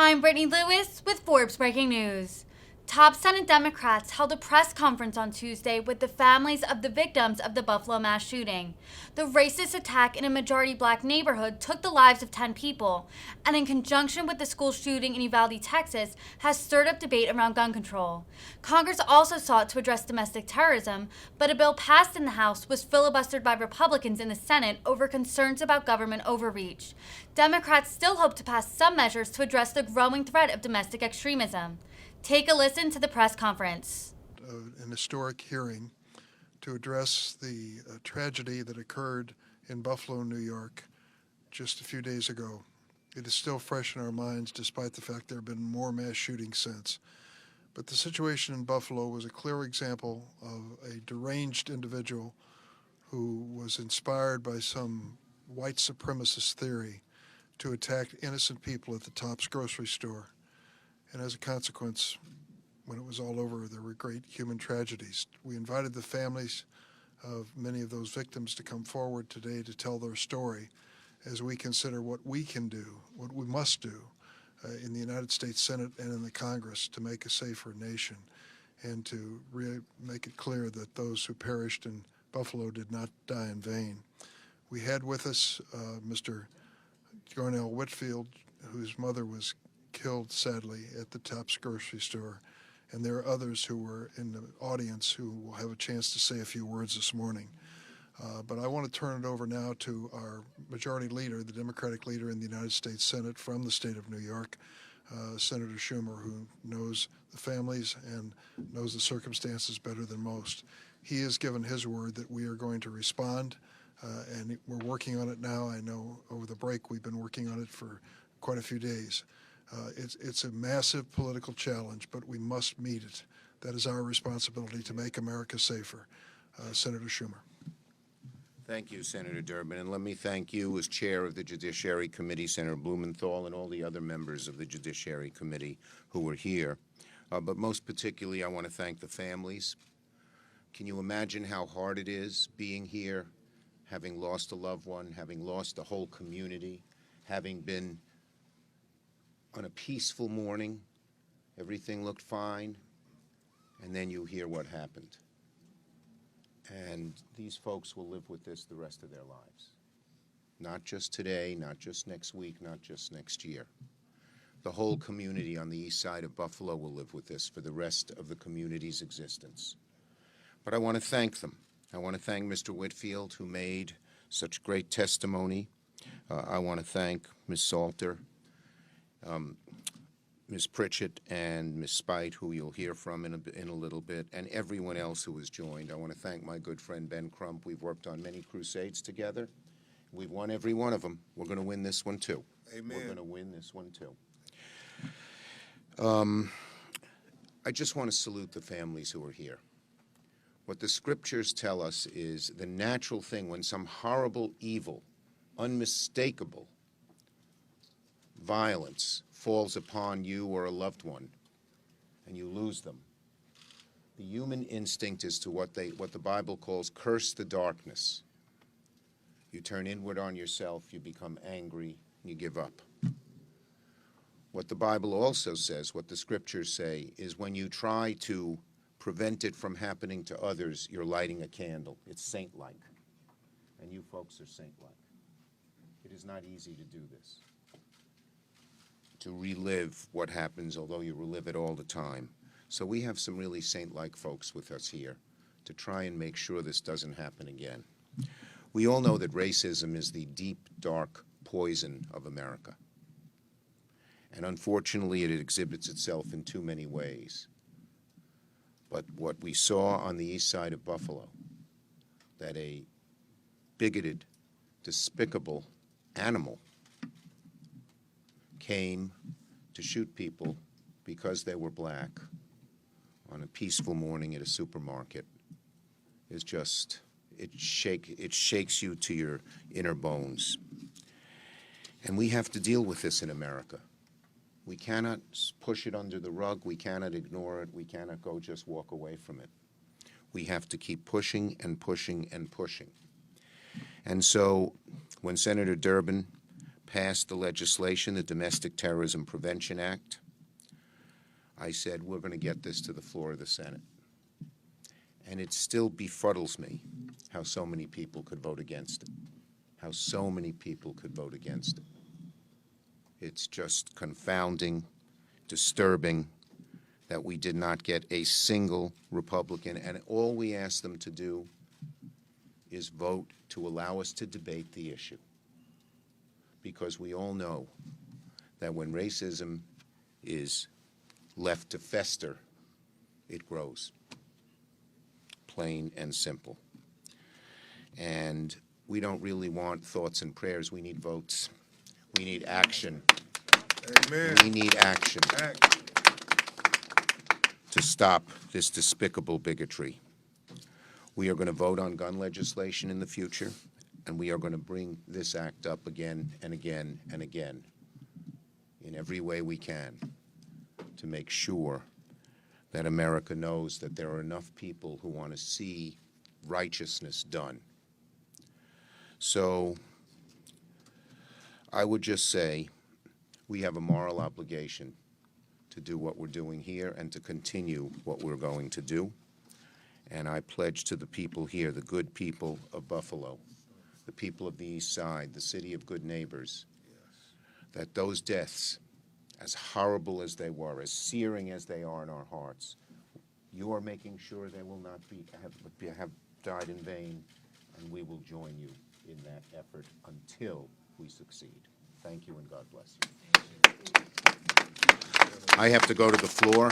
I'm Brittany Lewis with Forbes Breaking News. Top Senate Democrats held a press conference on Tuesday with the families of the victims of the Buffalo mass shooting. The racist attack in a majority black neighborhood took the lives of 10 people, and in conjunction with the school shooting in Uvalde, Texas, has stirred up debate around gun control. Congress also sought to address domestic terrorism, but a bill passed in the House was filibustered by Republicans in the Senate over concerns about government overreach. Democrats still hope to pass some measures to address the growing threat of domestic extremism. Take a listen to the press conference. An historic hearing to address the tragedy that occurred in Buffalo, New York, just a few days ago. It is still fresh in our minds, despite the fact there have been more mass shootings since. But the situation in Buffalo was a clear example of a deranged individual who was inspired by some white supremacist theory to attack innocent people at the Tops grocery store. And as a consequence, when it was all over, there were great human tragedies. We invited the families of many of those victims to come forward today to tell their story as we consider what we can do, what we must do in the United States Senate and in the Congress to make a safer nation and to really make it clear that those who perished in Buffalo did not die in vain. We had with us Mr. Whitfield, whose mother was killed, sadly, at the Tops grocery store. And there are others who were in the audience who will have a chance to say a few words this morning. But I want to turn it over now to our majority leader, the Democratic leader in the United States Senate from the state of New York, Senator Schumer, who knows the families and knows the circumstances better than most. He has given his word that we are going to respond, and we're working on it now. I know over the break we've been working on it for quite a few days. It's a massive political challenge, but we must meet it. That is our responsibility to make America safer. Senator Schumer. Thank you, Senator Durbin, and let me thank you as chair of the Judiciary Committee, Senator Blumenthal, and all the other members of the Judiciary Committee who were here. But most particularly, I want to thank the families. Can you imagine how hard it is being here, having lost a loved one, having lost a whole community, having been on a peaceful morning, everything looked fine, and then you hear what happened. And these folks will live with this the rest of their lives. Not just today, not just next week, not just next year. The whole community on the east side of Buffalo will live with this for the rest of the community's existence. But I want to thank them. I want to thank Mr. Whitfield, who made such great testimony. I want to thank Ms. Salter, Ms. Prichard, and Ms. Spite, who you'll hear from in a little bit, and everyone else who has joined. I want to thank my good friend Ben Crump. We've worked on many crusades together. We've won every one of them. We're going to win this one, too. Amen. We're going to win this one, too. I just want to salute the families who are here. What the scriptures tell us is the natural thing when some horrible evil, unmistakable violence falls upon you or a loved one and you lose them. The human instinct is to what the Bible calls curse the darkness. You turn inward on yourself, you become angry, you give up. What the Bible also says, what the scriptures say, is when you try to prevent it from happening to others, you're lighting a candle. It's saint-like. And you folks are saint-like. It is not easy to do this, to relive what happens, although you relive it all the time. So we have some really saint-like folks with us here to try and make sure this doesn't happen again. We all know that racism is the deep, dark poison of America. And unfortunately, it exhibits itself in too many ways. But what we saw on the east side of Buffalo, that a bigoted, despicable animal came to shoot people because they were black on a peaceful morning at a supermarket is just, it shakes you to your inner bones. And we have to deal with this in America. We cannot push it under the rug. We cannot ignore it. We cannot go just walk away from it. We have to keep pushing and pushing and pushing. And so when Senator Durbin passed the legislation, the Domestic Terrorism Prevention Act, I said, we're going to get this to the floor of the Senate. And it still befuddles me how so many people could vote against it. How so many people could vote against it. It's just confounding, disturbing that we did not get a single Republican, and all we asked them to do is vote to allow us to debate the issue. Because we all know that when racism is left to fester, it grows. Plain and simple. And we don't really want thoughts and prayers. We need votes. We need action. Amen. We need action to stop this despicable bigotry. We are going to vote on gun legislation in the future, and we are going to bring this act up again and again and again in every way we can to make sure that America knows that there are enough people who want to see righteousness done. So I would just say we have a moral obligation to do what we're doing here and to continue what we're going to do. And I pledge to the people here, the good people of Buffalo, the people of the East Side, the city of good neighbors, that those deaths, as horrible as they were, as searing as they are in our hearts, you are making sure they will not have died in vain, and we will join you in that effort until we succeed. Thank you, and God bless you. I have to go to the floor.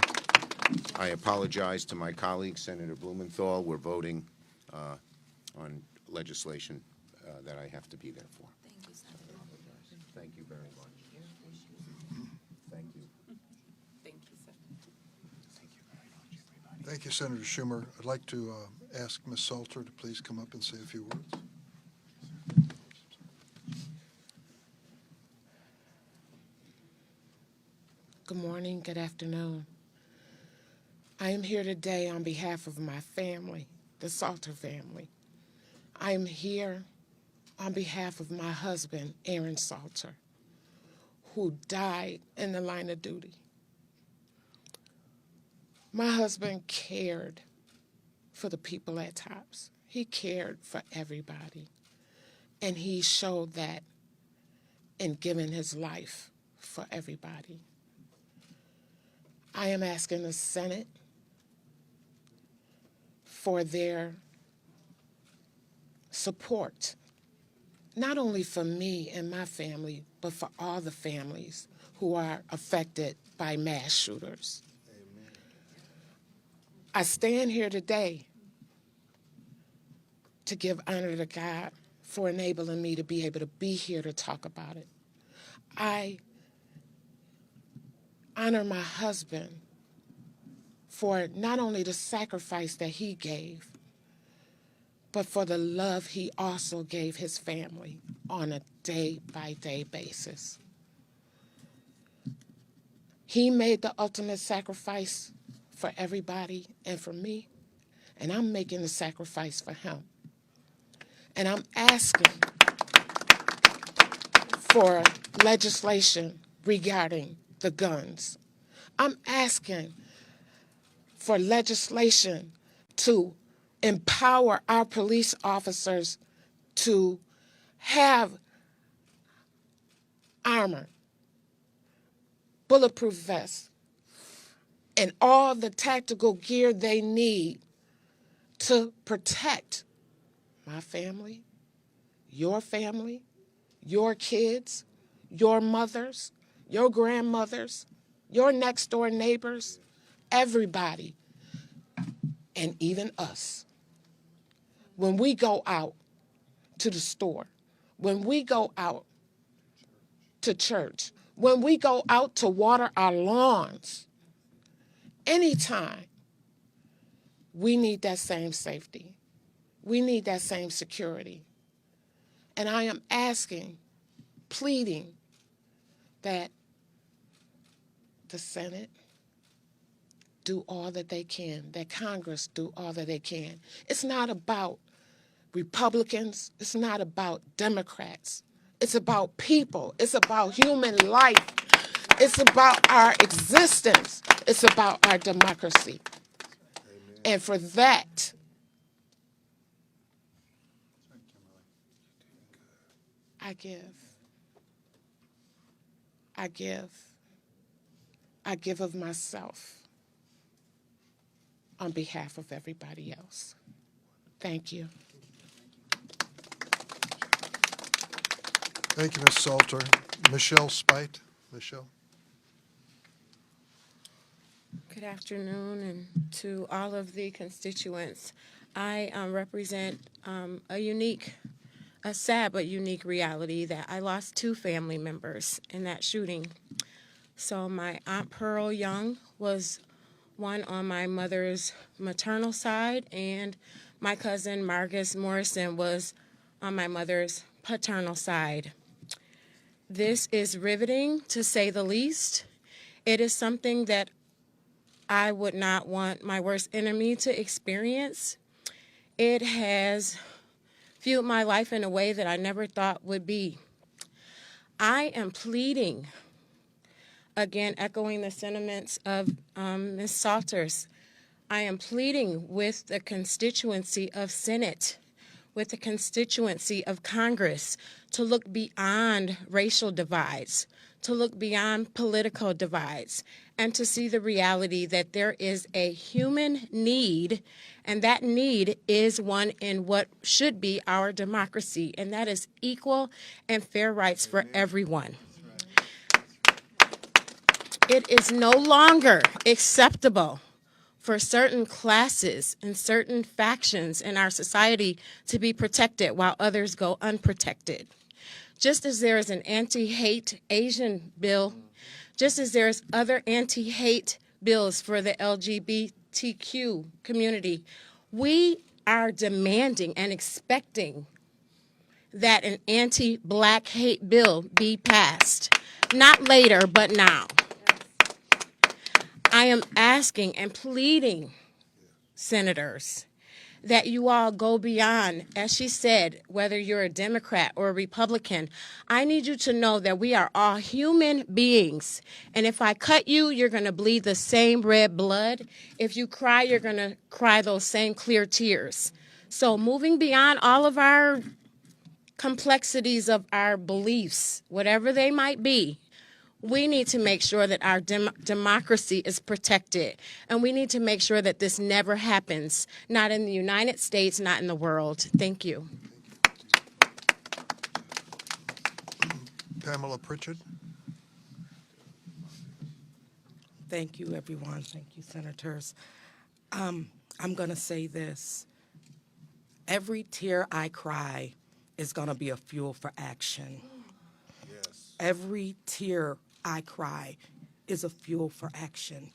I apologize to my colleague, Senator Blumenthal. We're voting on legislation that I have to be there for. Thank you, Senator. Thank you very much. Thank you. Thank you, Senator. Thank you very much, everybody. Thank you, Senator Schumer. I'd like to ask Ms. Salter to please come up and say a few words. Good morning, good afternoon. I am here today on behalf of my family, the Salter family. I am here on behalf of my husband, Aaron Salter, who died in the line of duty. My husband cared for the people at TOPS. He cared for everybody. And he showed that in giving his life for everybody. I am asking the Senate for their support, not only for me and my family, but for all the families who are affected by mass shooters. Amen. I stand here today to give honor to God for enabling me to be able to be here to talk about it. I honor my husband for not only the sacrifice that he gave, but for the love he also gave his family on a day-by-day basis. He made the ultimate sacrifice for everybody and for me, and I'm making the sacrifice for him. And I'm asking for legislation regarding the guns. I'm asking for legislation to empower our police officers to have armor, bulletproof vests, and all the tactical gear they need to protect my family, your kids, your mothers, your grandmothers, your next door neighbors, everybody, and even us. When we go out to the store, when we go out to church, when we go out to water our lawns, anytime, we need that same safety. We need that same security. And I am asking, pleading, that the Senate do all that they can, that Congress do all that they can. It's not about Republicans. It's not about Democrats. It's about people. It's about human life. It's about our existence. It's about our democracy. And for that, I give. I give. I give of myself on behalf of everybody else. Thank you. Thank you, Ms. Salter. Michelle Spite. Michelle. Good afternoon, and to all of the constituents. I represent a sad but unique reality that I lost 2 family members in that shooting. So my Aunt Pearl Young was one on my mother's maternal side, and my cousin Marcus Morrison was on my mother's paternal side. This is riveting, to say the least. It is something that I would not want my worst enemy to experience. It has fueled my life in a way that I never thought would be. I am pleading, again, echoing the sentiments of Ms. Salters, I am pleading with the constituency of Senate, with the constituency of Congress, to look beyond racial divides, to look beyond political divides, and to see the reality that there is a human need, and that need is one in what should be our democracy, and that is equal and fair rights for everyone. It is no longer acceptable for certain classes and certain factions in our society to be protected while others go unprotected. Just as there is an anti-hate Asian bill, just as there's other anti-hate bills for the LGBTQ community, we are demanding and expecting that an anti-black hate bill be passed. Not later, but now. I am asking and pleading, senators, that you all go beyond, as she said, whether you're a Democrat or a Republican. I need you to know that we are all human beings. And if I cut you, you're going to bleed the same red blood. If you cry, you're going to cry those same clear tears. So moving beyond all of our complexities of our beliefs, whatever they might be, we need to make sure that our democracy is protected. And we need to make sure that this never happens, not in the United States, not in the world. Thank you. Pamela Prichard. Thank you, everyone. Thank you, senators. I'm going to say this. Every tear I cry is going to be a fuel for action. Yes. Every tear I cry is a fuel for action.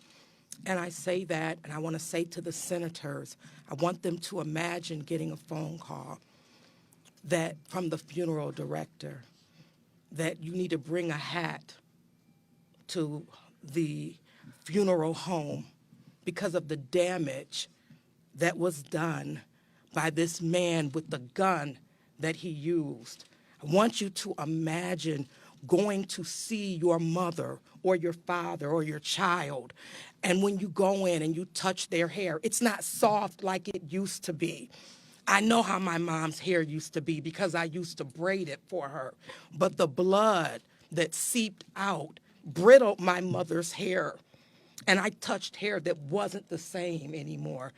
And I say that, and I want to say to the senators, I want them to imagine getting a phone call that from the funeral director that you need to bring a hat to the funeral home because of the damage that was done by this man with the gun that he used. I want you to imagine going to see your mother or your father or your child, and when you go in and you touch their hair, it's not soft like it used to be. I know how my mom's hair used to be because I used to braid it for her, but the blood that seeped out brittled my mother's hair, and I touched hair that wasn't the same anymore.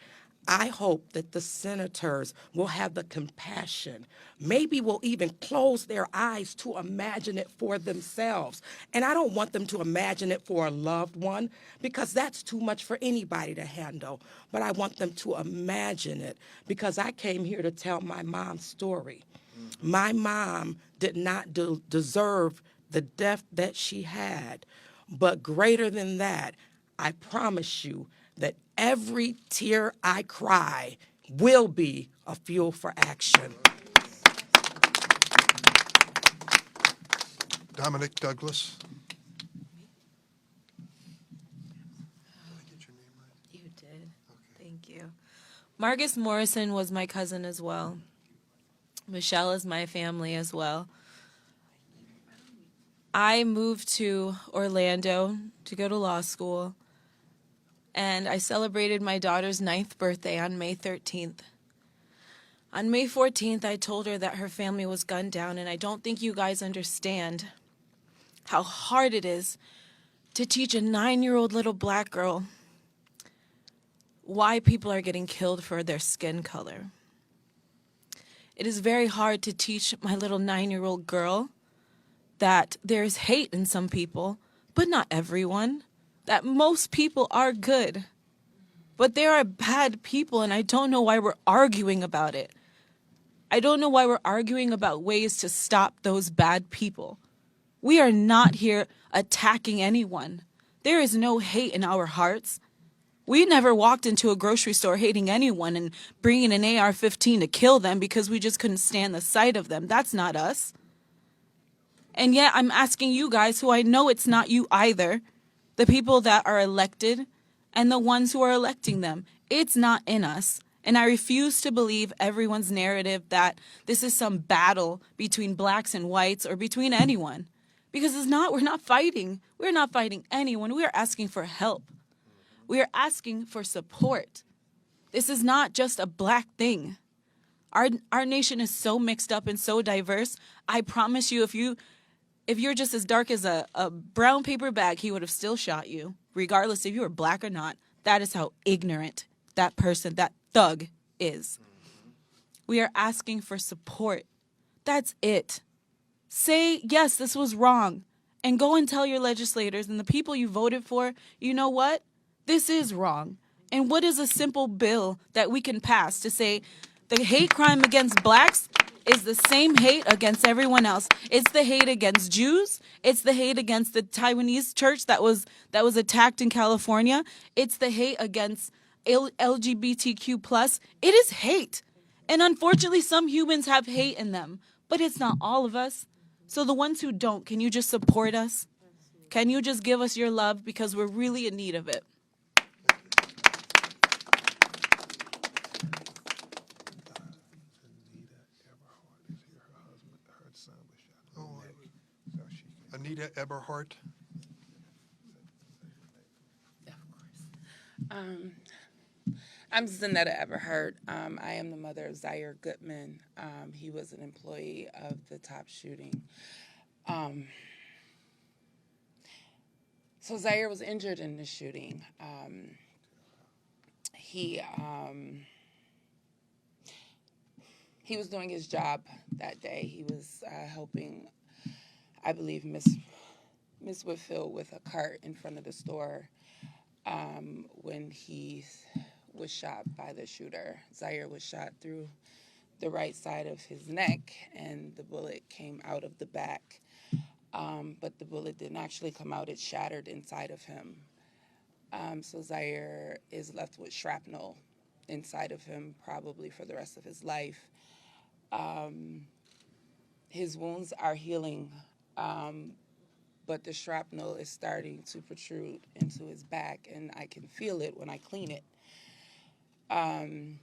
I hope that the senators will have the compassion, maybe will even close their eyes to imagine it for themselves. And I don't want them to imagine it for a loved one because that's too much for anybody to handle. But I want them to imagine it because I came here to tell my mom's story. My mom did not deserve the death that she had. But greater than that, I promise you that every tear I cry will be a fuel for action. Dominic Douglas. You did. Thank you. Marcus Morrison was my cousin as well. Michelle is my family as well. I moved to Orlando to go to law school, and I celebrated my daughter's 9th birthday on May 13th. On May 14th, I told her that her family was gunned down, and I don't think you guys understand how hard it is to teach a 9-year-old little black girl why people are getting killed for their skin color. It is very hard to teach my little 9-year-old girl that there's hate in some people, but not everyone, that most people are good. But there are bad people, and I don't know why we're arguing about it. I don't know why we're arguing about ways to stop those bad people. We are not here attacking anyone. There is no hate in our hearts. We never walked into a grocery store hating anyone and bringing an AR-15 to kill them because we just couldn't stand the sight of them. That's not us. And yet I'm asking you guys, who I know it's not you either, the people that are elected and the ones who are electing them, it's not in us. And I refuse to believe everyone's narrative that this is some battle between blacks and whites or between anyone. Because it's not. We're not fighting. We're not fighting anyone. We are asking for help. We are asking for support. This is not just a black thing. Our nation is so mixed up and so diverse. I promise you, if you're just as dark as a brown paper bag, he would have still shot you, regardless if you were black or not. That is how ignorant that person, that thug is. We are asking for support. That's it. Say, yes, this was wrong. And go and tell your legislators and the people you voted for, you know what? This is wrong. And what is a simple bill that we can pass to say the hate crime against blacks is the same hate against everyone else? It's the hate against Jews. It's the hate against the Taiwanese church that was attacked in California. It's the hate against LGBTQ+. It is hate. And unfortunately, some humans have hate in them, but it's not all of us. So the ones who don't, can you just support us? Can you just give us your love, because we're really in need of it? Anita Everhart. I'm Zaneta Everhart. I am the mother of Zaire Goodman. He was an employee of the top shooting. So Zaire was injured in the shooting. He was doing his job that day. He was helping, I believe, Miss Whitfield with a cart in front of the store when he was shot by the shooter. Zaire was shot through the right side of his neck, and the bullet came out of the back. But the bullet didn't actually come out. It shattered inside of him. So Zaire is left with shrapnel inside of him, probably for the rest of his life. His wounds are healing, but the shrapnel is starting to protrude into his back, and I can feel it when I clean it. And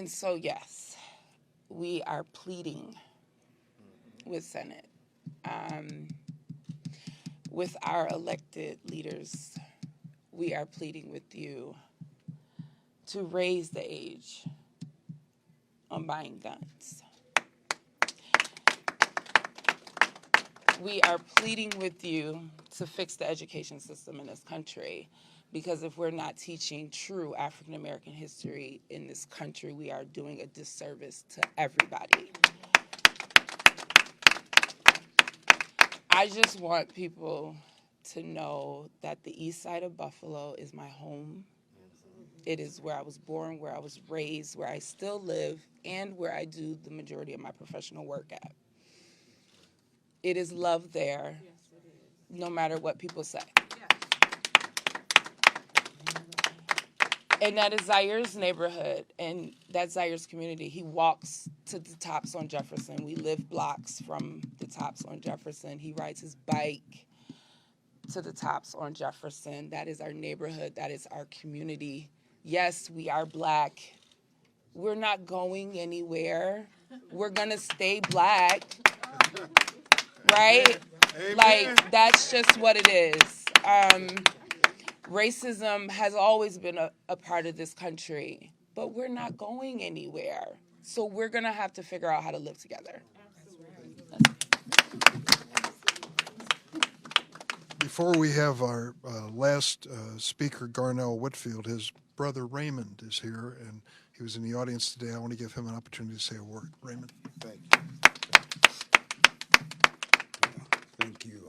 so, yes, we are pleading with Senate, with our elected leaders. We are pleading with you to raise the age on buying guns. We are pleading with you to fix the education system in this country, because if we're not teaching true African American history in this country, we are doing a disservice to everybody. I just want people to know that the east side of Buffalo is my home. It is where I was born, where I was raised, where I still live, and where I do the majority of my professional work at. It is love there, no matter what people say. And that is Zaire's neighborhood, and that's Zaire's community. He walks to the Tops on Jefferson. We live blocks from the Tops on Jefferson. He rides his bike to the Tops on Jefferson. That is our neighborhood. That is our community. Yes, we are black. We're not going anywhere. We're going to stay black. right? Like, that's just what it is. Racism has always been a part of this country, but we're not going anywhere. So we're going to have to figure out how to live together. Before we have our last speaker, Garnell Whitfield, his brother Raymond is here, and he was in the audience today. I want to give him an opportunity to say a word. Raymond. Thank you. Thank you.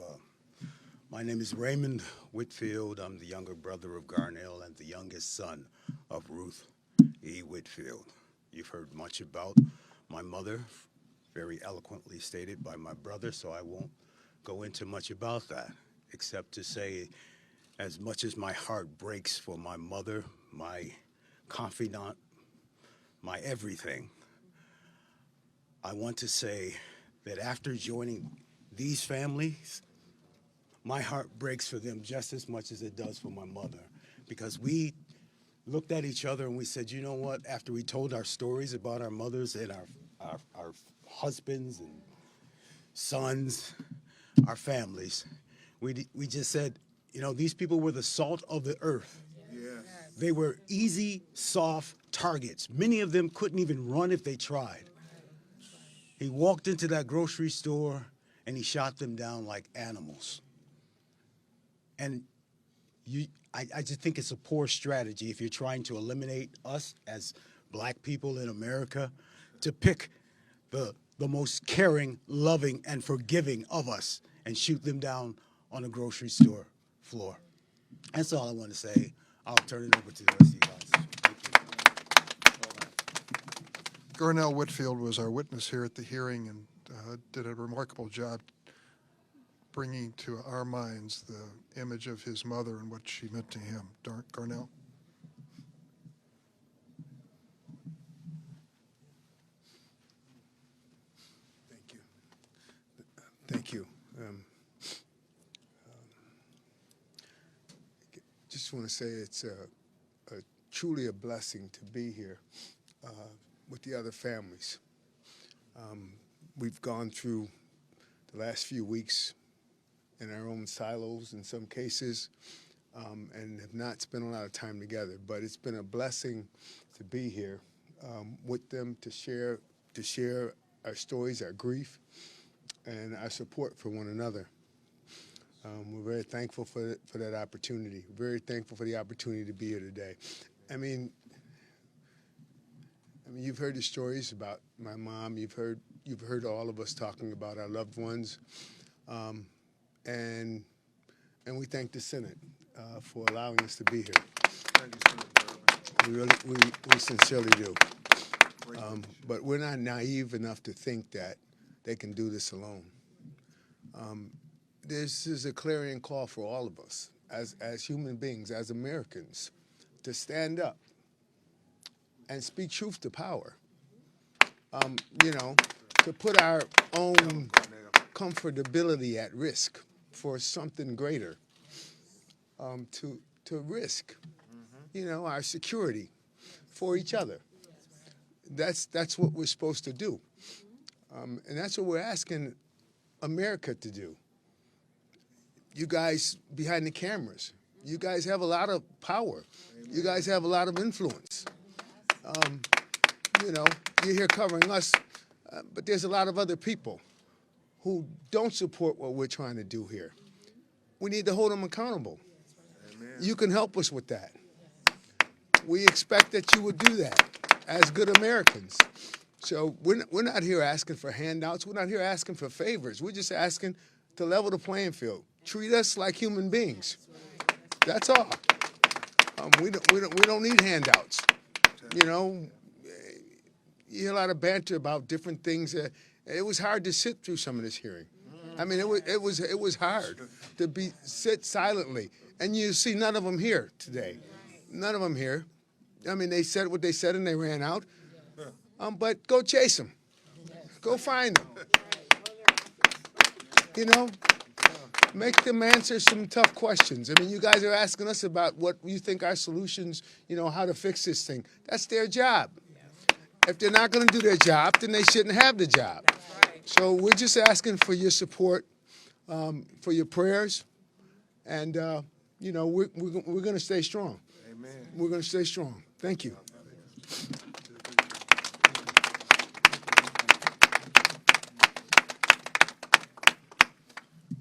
My name is Raymond Whitfield. I'm the younger brother of Garnell and the youngest son of Ruth E. Whitfield. You've heard much about my mother, very eloquently stated by my brother, so I won't go into much about that, except to say, as much as my heart breaks for my mother, my confidant, my everything, I want to say that after joining these families, my heart breaks for them just as much as it does for my mother, because we looked at each other and we said, you know what, after we told our stories about our mothers and our husbands and sons, our families, we just said, you know, these people were the salt of the earth. Yes. They were easy, soft targets. Many of them couldn't even run if they tried. He walked into that grocery store and he shot them down like animals. And I just think it's a poor strategy if you're trying to eliminate us as black people in America to pick the most caring, loving, and forgiving of us and shoot them down on a grocery store floor. That's all I want to say. I'll turn it over to the rest of you guys. Thank you. Garnell Whitfield was our witness here at the hearing and did a remarkable job bringing to our minds the image of his mother and what she meant to him. Garnell? Thank you. Thank you. Just want to say it's truly a blessing to be here with the other families. We've gone through the last few weeks in our own silos in some cases, and have not spent a lot of time together. But it's been a blessing to be here with them to share our stories, our grief, and our support for one another. We're very thankful for that opportunity. Very thankful for the opportunity to be here today. I mean, you've heard the stories about my mom. You've heard all of us talking about our loved ones, and we thank the Senate for allowing us to be here. Thank you, Senator. We sincerely do. But we're not naive enough to think that they can do this alone. This is a clarion call for all of us as human beings, as Americans, to stand up and speak truth to power. To put our own comfortability at risk for something greater, to risk, our security for each other. That's what we're supposed to do, and that's what we're asking America to do. You guys behind the cameras, you guys have a lot of power. You guys have a lot of influence. You're here covering us, but there's a lot of other people who don't support what we're trying to do here. We need to hold them accountable. Amen. You can help us with that. We expect that you would do that as good Americans. So we're not here asking for handouts. We're not here asking for favors. We're just asking to level the playing field. Treat us like human beings. That's all. We don't need handouts. You hear a lot of banter about different things. It was hard to sit through some of this hearing. I mean, it was hard to sit silently, and you see none of them here today. None of them here. I mean, they said what they said and they ran out. But go chase them. Go find them. Make them answer some tough questions. I mean, you guys are asking us about what you think our solutions, how to fix this thing. That's their job. If they're not going to do their job, then they shouldn't have the job. So we're just asking for your support, for your prayers, and we're going to stay strong. Amen. We're going to stay strong. Thank you.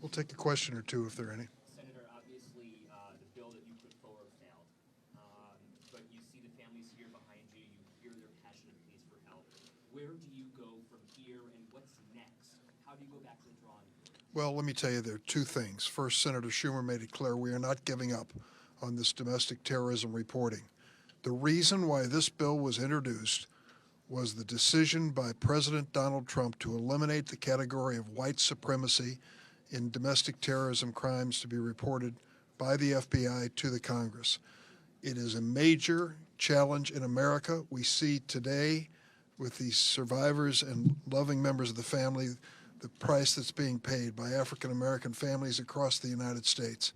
We'll take a question or two if there are any. Senator, obviously, the bill that you put forward failed, but you see the families here behind you. You hear their passionate pleas for help. Where do you go from here, and what's next? How do you go back to the drawing board? Well, let me tell you, there are two things. First, Senator Schumer made it clear we are not giving up on this domestic terrorism reporting. The reason why this bill was introduced was the decision by President Donald Trump to eliminate the category of white supremacy in domestic terrorism crimes to be reported by the FBI to the Congress. It is a major challenge in America. We see today with these survivors and loving members of the family the price that's being paid by African American families across the United States.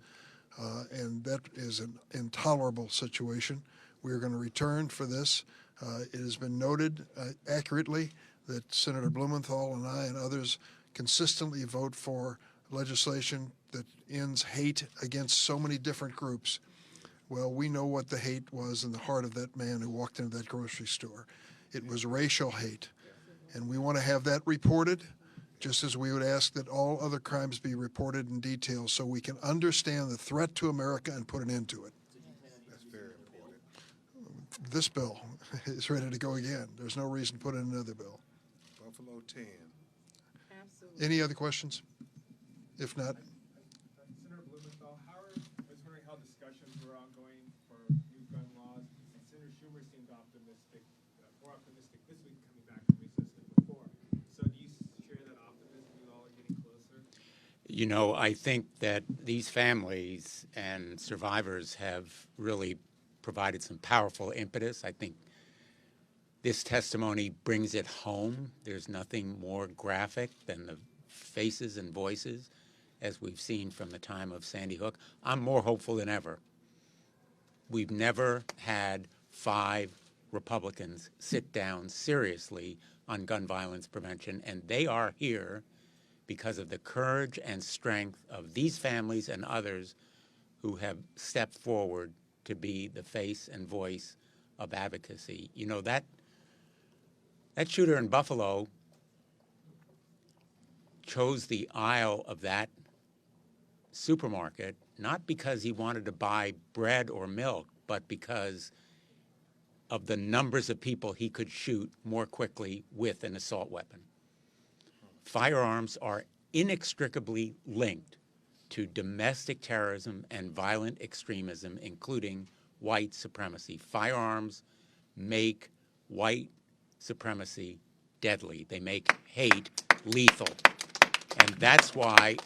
And that is an intolerable situation. We are going to return for this. It has been noted accurately that Senator Blumenthal and I and others consistently vote for legislation that ends hate against so many different groups. Well, we know what the hate was in the heart of that man who walked into that grocery store. It was racial hate. And we want to have that reported, just as we would ask that all other crimes be reported in detail so we can understand the threat to America and put an end to it. That's very important. This bill is ready to go again. There's no reason to put in another bill. Buffalo 10. Absolutely. Any other questions? If not, Senator Blumenthal, I was wondering how discussions were ongoing for new gun laws, and Senator Schumer seemed optimistic, more optimistic this week coming back from recess than before. So do you share that optimism? You all are getting closer? You know, I think that these families and survivors have really provided some powerful impetus. I think this testimony brings it home. There's nothing more graphic than the faces and voices, as we've seen from the time of Sandy Hook. I'm more hopeful than ever. We've never had 5 Republicans sit down seriously on gun violence prevention, and they are here because of the courage and strength of these families and others who have stepped forward to be the face and voice of advocacy. You know, that shooter in Buffalo chose the aisle of that supermarket not because he wanted to buy bread or milk, but because of the numbers of people he could shoot more quickly with an assault weapon. Firearms are inextricably linked to domestic terrorism and violent extremism, including white supremacy. Firearms make white supremacy deadly. They make hate lethal. And that's why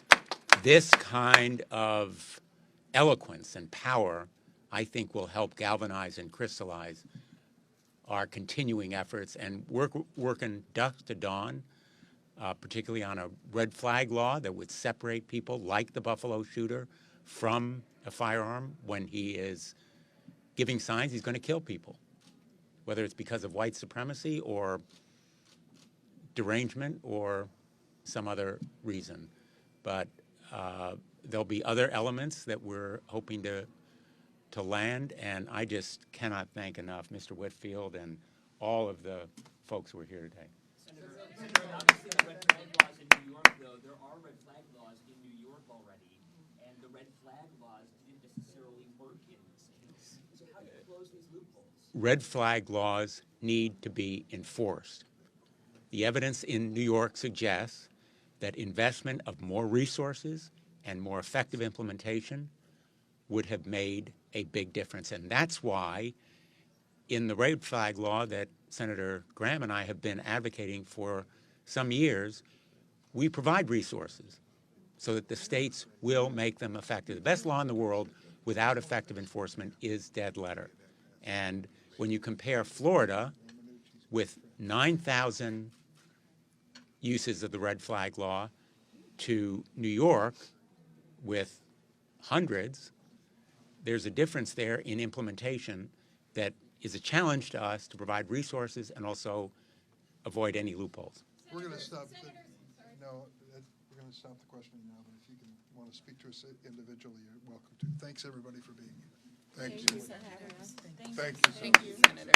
this kind of eloquence and power, I think, will help galvanize and crystallize our continuing efforts and working dusk to dawn, particularly on a red flag law that would separate people like the Buffalo shooter from a firearm when he is giving signs he's going to kill people, whether it's because of white supremacy or derangement or some other reason. But there'll be other elements that we're hoping to land, and I just cannot thank enough Mr. Whitfield and all of the folks who are here today. Senator, obviously the red flag laws in New York, though, there are red flag laws in New York already, and the red flag laws didn't necessarily work in this case. So how do you close these loopholes? Red flag laws need to be enforced. The evidence in New York suggests that investment of more resources and more effective implementation would have made a big difference. And that's why in the red flag law that Senator Graham and I have been advocating for some years, we provide resources so that the states will make them effective. The best law in the world without effective enforcement is dead letter. And when you compare Florida with 9,000 uses of the red flag law to New York with hundreds, there's a difference there in implementation that is a challenge to us to provide resources and also avoid any loopholes. we're going to stop. No, we're going to stop the questioning now, but if you want to speak to us individually, you're welcome to. Thanks, everybody, for being here. Thank you. for having us. Thank you. Thank you, Senator.